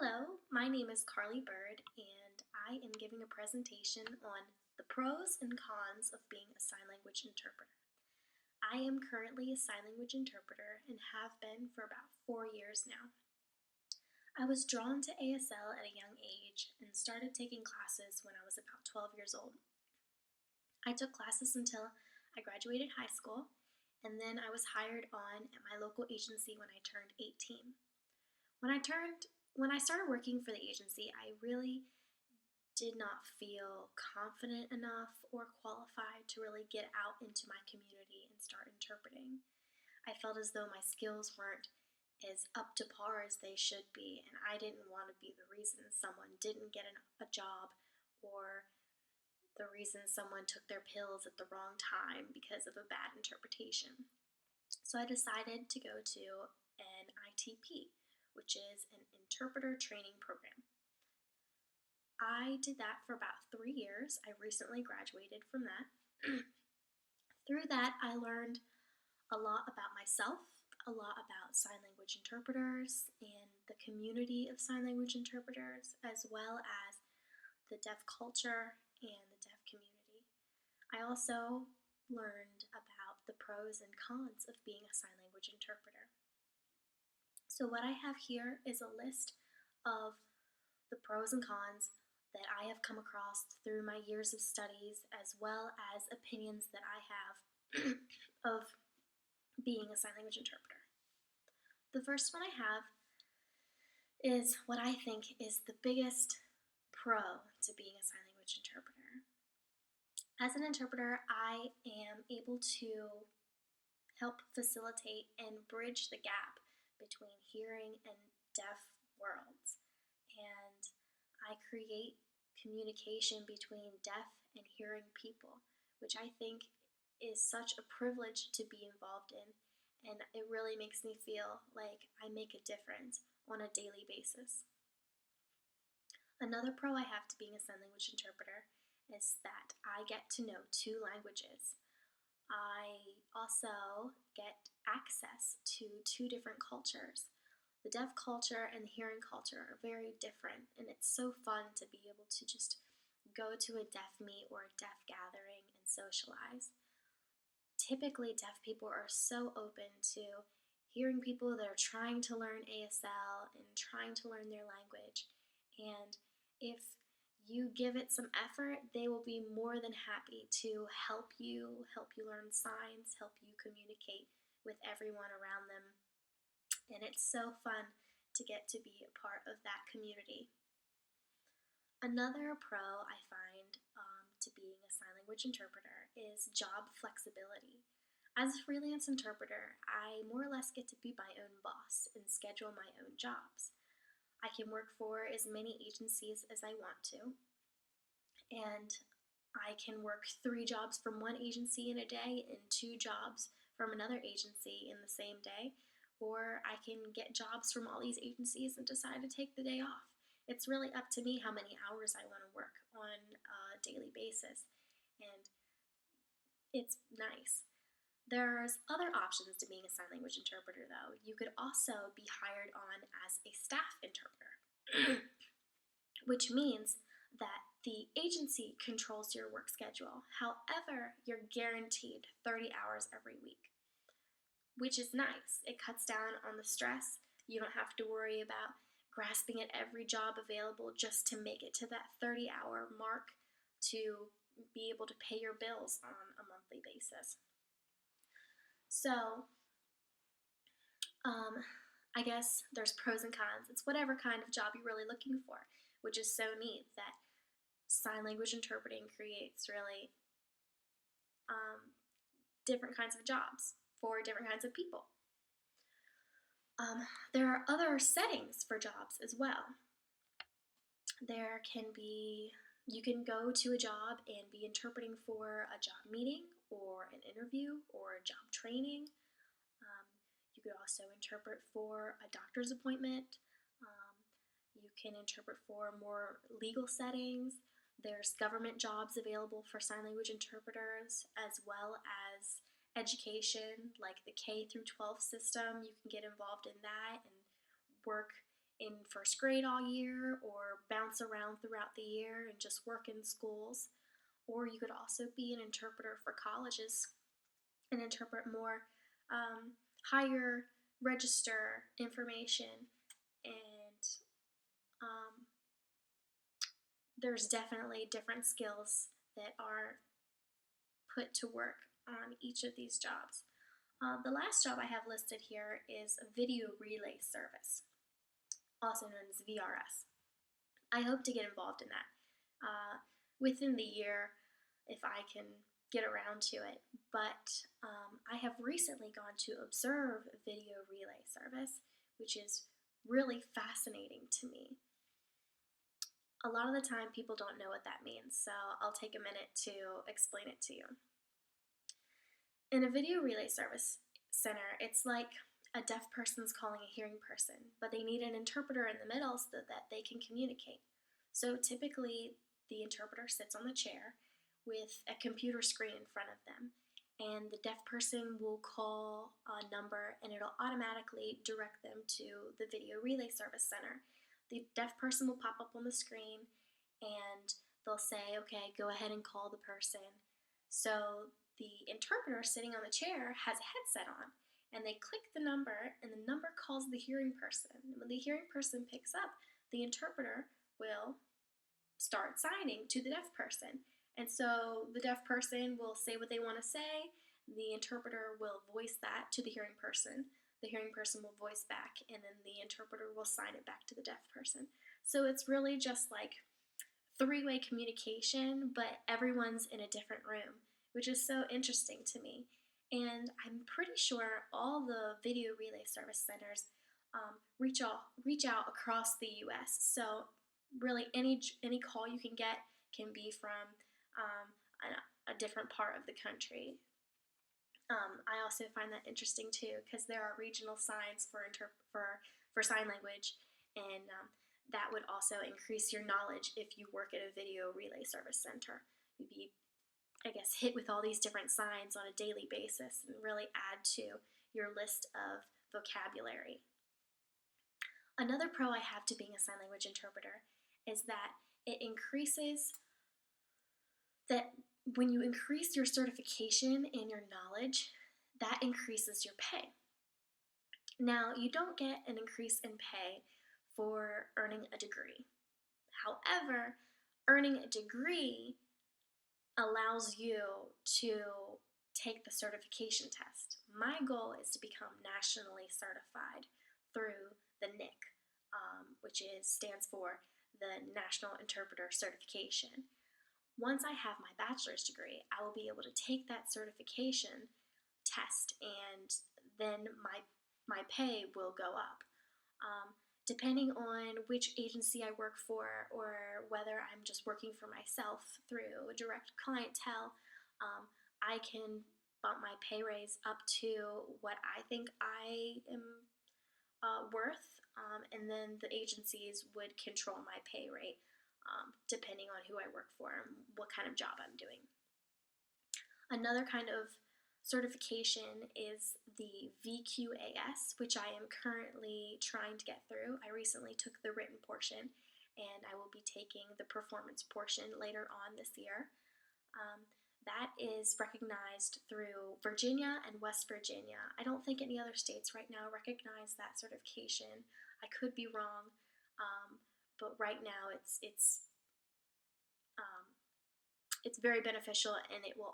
Hello, my name is Carly Bird, and I am giving a presentation on the pros and cons of being a sign language interpreter. I am currently a sign language interpreter and have been for about 4 years now. I was drawn to ASL at a young age and started taking classes when I was about 12 years old. I took classes until I graduated high school, and then I was hired on at my local agency when I turned 18. When I turned when I started working for the agency, I really did not feel confident enough or qualified to really get out into my community and start interpreting. I felt as though my skills weren't as up to par as they should be, and I didn't want to be the reason someone didn't get a job or the reason someone took their pills at the wrong time because of a bad interpretation. So I decided to go to an ITP, which is an interpreter training program. I did that for about 3 years. I recently graduated from that. Through that, I learned a lot about myself, a lot about sign language interpreters and the community of sign language interpreters, as well as the deaf culture and the deaf community. I also learned about the pros and cons of being a sign language interpreter. So what I have here is a list of the pros and cons that I have come across through my years of studies, as well as opinions that I have of being a sign language interpreter. The first one I have is what I think is the biggest pro to being a sign language interpreter. As an interpreter, I am able to help facilitate and bridge the gap between hearing and deaf worlds. And I create communication between deaf and hearing people, which I think is such a privilege to be involved in, and it really makes me feel like I make a difference on a daily basis. Another pro I have to being a sign language interpreter is that I get to know two languages. I also get access to two different cultures. The deaf culture and the hearing culture are very different, and it's so fun to be able to just go to a deaf meet or a deaf gathering and socialize. Typically, deaf people are so open to hearing people that are trying to learn ASL and trying to learn their language, and if you give it some effort, they will be more than happy to help you learn signs, help you communicate with everyone around them. And it's so fun to get to be a part of that community. Another pro I find to being a sign language interpreter is job flexibility. As a freelance interpreter, I more or less get to be my own boss and schedule my own jobs. I can work for as many agencies as I want to, and I can work 3 jobs from one agency in a day and 2 jobs from another agency in the same day, or I can get jobs from all these agencies and decide to take the day off. It's really up to me how many hours I want to work on a daily basis, and it's nice. There's other options to being a sign language interpreter, though. You could also be hired on as a staff interpreter, which means that the agency controls your work schedule. However, you're guaranteed 30 hours every week, which is nice. It cuts down on the stress. You don't have to worry about grasping at every job available just to make it to that 30-hour mark to be able to pay your bills on a monthly basis. So, I guess there's pros and cons. It's whatever kind of job you're really looking for, which is so neat that sign language interpreting creates really different kinds of jobs for different kinds of people. There are other settings for jobs as well. You can go to a job and be interpreting for a job meeting or an interview or a job training. You could also interpret for a doctor's appointment. You can interpret for more legal settings. There's government jobs available for sign language interpreters, as well as education, like the K through 12 system. You can get involved in that and work in first grade all year or bounce around throughout the year and just work in schools. Or you could also be an interpreter for colleges and interpret more higher register information. And um, there's definitely different skills that are put to work on each of these jobs. The last job I have listed here is a video relay service, also known as VRS. I hope to get involved in that within the year if I can get around to it. But I have recently gone to observe video relay service, which is really fascinating to me. A lot of the time people don't know what that means, so I'll take a minute to explain it to you. In a video relay service center, it's like a deaf person's calling a hearing person, but they need an interpreter in the middle so that they can communicate. So typically, the interpreter sits on the chair with a computer screen in front of them, and the deaf person will call a number and it'll automatically direct them to the video relay service center. The deaf person will pop up on the screen and they'll say, okay, go ahead and call the person. So the interpreter sitting on the chair has a headset on, and they click the number, and the number calls the hearing person. When the hearing person picks up, the interpreter will start signing to the deaf person. And so the deaf person will say what they want to say, the interpreter will voice that to the hearing person will voice back, and then the interpreter will sign it back to the deaf person. So it's really just like three-way communication, but everyone's in a different room, which is so interesting to me. And I'm pretty sure all the video relay service centers reach out across the U.S. So really, any call you can get can be from a different part of the country. I also find that interesting too, because there are regional signs for sign language, and that would also increase your knowledge if you work at a video relay service center. You'd be, I guess, hit with all these different signs on a daily basis and really add to your list of vocabulary. Another pro I have to being a sign language interpreter is that it increases that when you increase your certification and your knowledge, that increases your pay. Now, you don't get an increase in pay for earning a degree. However, earning a degree allows you to take the certification test. My goal is to become nationally certified through the NIC, which stands for the National Interpreter Certification. Once I have my bachelor's degree, I will be able to take that certification test, and then my pay will go up. Depending on which agency I work for or whether I'm just working for myself through a direct clientele, I can bump my pay raise up to what I think I am worth, and then the agencies would control my pay rate depending on who I work for and what kind of job I'm doing. Another kind of certification is the VQAS, which I am currently trying to get through. I recently took the written portion, and I will be taking the performance portion later on this year. That is recognized through Virginia and West Virginia. I don't think any other states right now recognize that certification. I could be wrong, but right now it's very beneficial, and it will